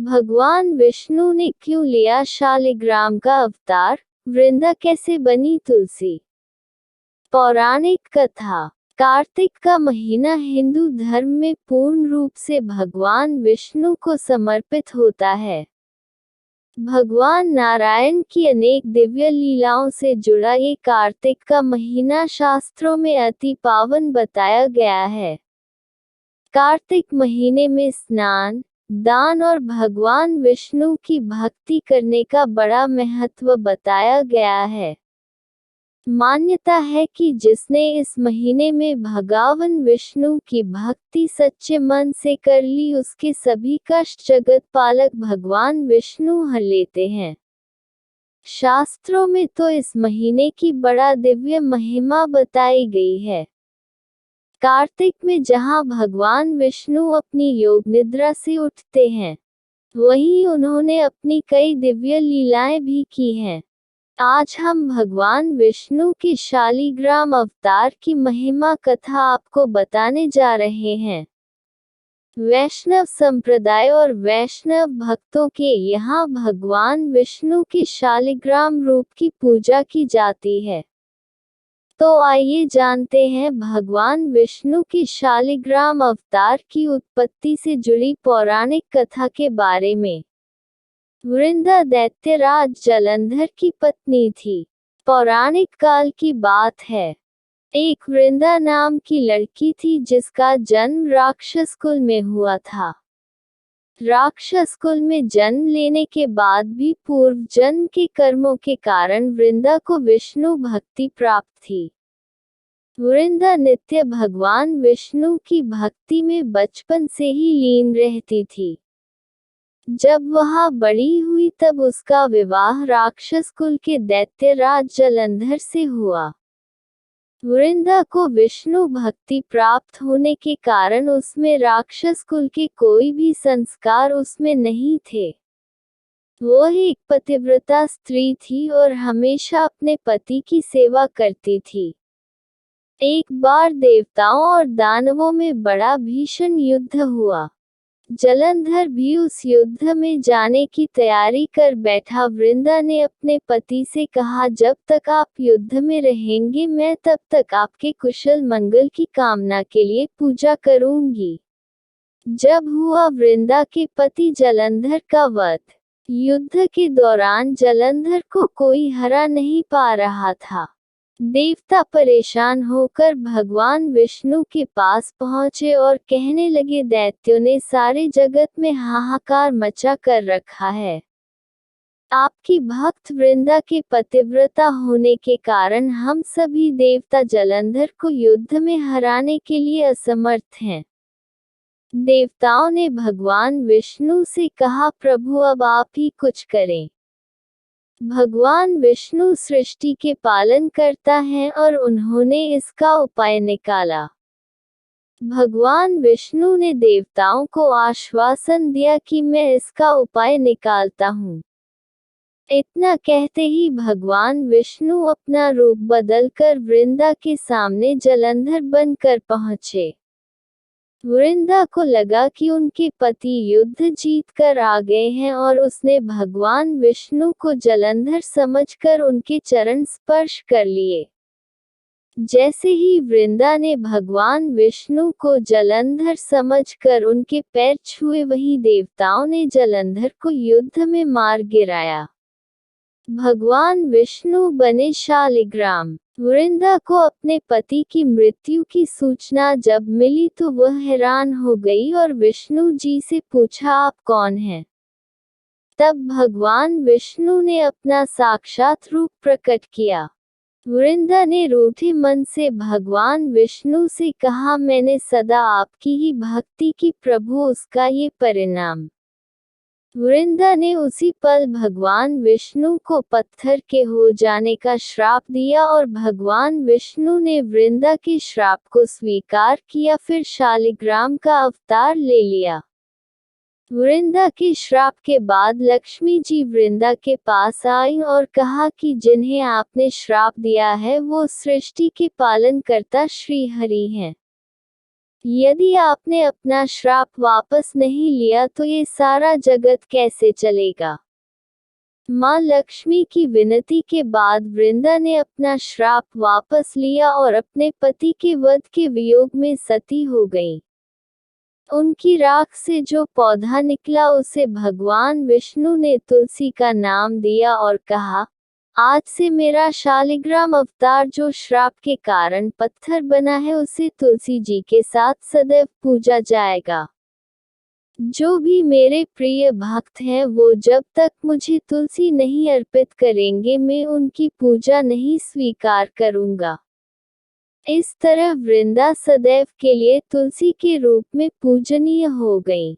भगवान विष्णु ने क्यों लिया शालिग्राम का अवतार? वृंदा कैसे बनी तुलसी? पौराणिक कथा। कार्तिक का महीना हिंदू धर्म में पूर्ण रूप से भगवान विष्णु को समर्पित होता है। भगवान नारायण की अनेक दिव्य लीलाओं से जुड़ा ये कार्तिक का महीना शास्त्रों में अति पावन बताया गया है। कार्तिक महीने में स्नान, दान और भगवान विष्णु की भक्ति करने का बड़ा महत्व बताया गया है। मान्यता है कि जिसने इस महीने में भगवान विष्णु की भक्ति सच्चे मन से कर ली उसके सभी कष्ट जगत पालक भगवान विष्णु हर लेते हैं। शास्त्रों में तो इस महीने की बड़ा दिव्य महिमा बताई गई है। कार्तिक में जहाँ भगवान विष्णु अपनी योग निद्रा से उठते हैं, वहीं उन्होंने अपनी कई दिव्य लीलाएं भी की हैं। आज हम भगवान विष्णु की शालिग्राम अवतार की महिमा कथा आपको बताने जा रहे हैं। वैष्णव संप्रदाय और वैष्णव भक्तों के यहाँ भगवान विष्णु की शालिग्राम रूप की पूजा की जाती है। तो आइए जानते हैं भगवान विष्णु की शालिग्राम अवतार की उत्पत्ति से जुड़ी पौराणिक कथा के बारे में। वृंदा दैत्यराज जलंधर की पत्नी थी। पौराणिक काल की बात है। एक वृंदा नाम की लड़की थी जिसका जन्म राक्षस कुल में हुआ था। राक्षस कुल में जन्म लेने के बाद भी पूर्व जन्म के कर्मों के कारण वृंदा को विष्णु भक्ति प्राप्त थी। वृंदा नित्य भगवान विष्णु की भक्ति में बचपन से ही लीन रहती थी। जब वह बड़ी हुई तब उसका विवाह राक्षस कुल के दैत्यराज जलंधर से हुआ। वृंदा को विष्णु भक्ति प्राप्त होने के कारण उसमें राक्षस कुल के कोई भी संस्कार उसमें नहीं थे। वह एक पतिव्रता स्त्री थी और हमेशा अपने पति की सेवा करती थी। एक बार देवताओं और दानवों में बड़ा भीषण युद्ध हुआ। जलंधर भी उस युद्ध में जाने की तैयारी कर बैठा। वृंदा ने अपने पति से कहा, जब तक आप युद्ध में रहेंगे मैं तब तक आपके कुशल मंगल की कामना के लिए पूजा करूंगी। जब हुआ वृंदा के पति जलंधर का वध। युद्ध के दौरान जलंधर को कोई हरा नहीं पा रहा था। देवता परेशान होकर भगवान विष्णु के पास पहुंचे और कहने लगे, दैत्यों ने सारे जगत में हाहाकार मचा कर रखा है। आपकी भक्त वृंदा के पतिव्रता होने के कारण हम सभी देवता जलंधर को युद्ध में हराने के लिए असमर्थ हैं। देवताओं ने भगवान विष्णु से कहा, प्रभु अब आप ही कुछ करें। भगवान विष्णु सृष्टि के पालन करता है और उन्होंने इसका उपाय निकाला। भगवान विष्णु ने देवताओं को आश्वासन दिया कि मैं इसका उपाय निकालता हूँ। इतना कहते ही भगवान विष्णु अपना रूप बदलकर वृंदा के सामने जलंधर बनकर पहुँचे। वृंदा को लगा कि उनके पति युद्ध जीत कर आ गए हैं और उसने भगवान विष्णु को जलंधर समझकर उनके चरण स्पर्श कर लिए। जैसे ही वृंदा ने भगवान विष्णु को जलंधर समझकर उनके पैर छुए, वहीं देवताओं ने जलंधर को युद्ध में मार गिराया। भगवान विष्णु बने शालिग्राम। वृंदा को अपने पति की मृत्यु की सूचना जब मिली तो वह हैरान हो गई और विष्णु जी से पूछा, आप कौन हैं? तब भगवान विष्णु ने अपना साक्षात रूप प्रकट किया। वृंदा ने रूठे मन से भगवान विष्णु से कहा, मैंने सदा आपकी ही भक्ति की प्रभु, उसका ये परिणाम। वृंदा ने उसी पल भगवान विष्णु को पत्थर के हो जाने का श्राप दिया और भगवान विष्णु ने वृंदा के श्राप को स्वीकार किया, फिर शालिग्राम का अवतार ले लिया। वृंदा के श्राप के बाद लक्ष्मी जी वृंदा के पास आईं और कहा कि जिन्हें आपने श्राप दिया है वो सृष्टि के पालन करता श्री हरि हैं। यदि आपने अपना श्राप वापस नहीं लिया तो ये सारा जगत कैसे चलेगा। माँ लक्ष्मी की विनती के बाद वृंदा ने अपना श्राप वापस लिया और अपने पति के वध के वियोग में सती हो गई। उनकी राख से जो पौधा निकला उसे भगवान विष्णु ने तुलसी का नाम दिया और कहा, आज से मेरा शालिग्राम अवतार जो श्राप के कारण पत्थर बना है उसे तुलसी जी के साथ सदैव पूजा जाएगा। जो भी मेरे प्रिय भक्त हैं वो जब तक मुझे तुलसी नहीं अर्पित करेंगे मैं उनकी पूजा नहीं स्वीकार करूंगा। इस तरह वृंदा सदैव के लिए तुलसी के रूप में पूजनीय हो गई।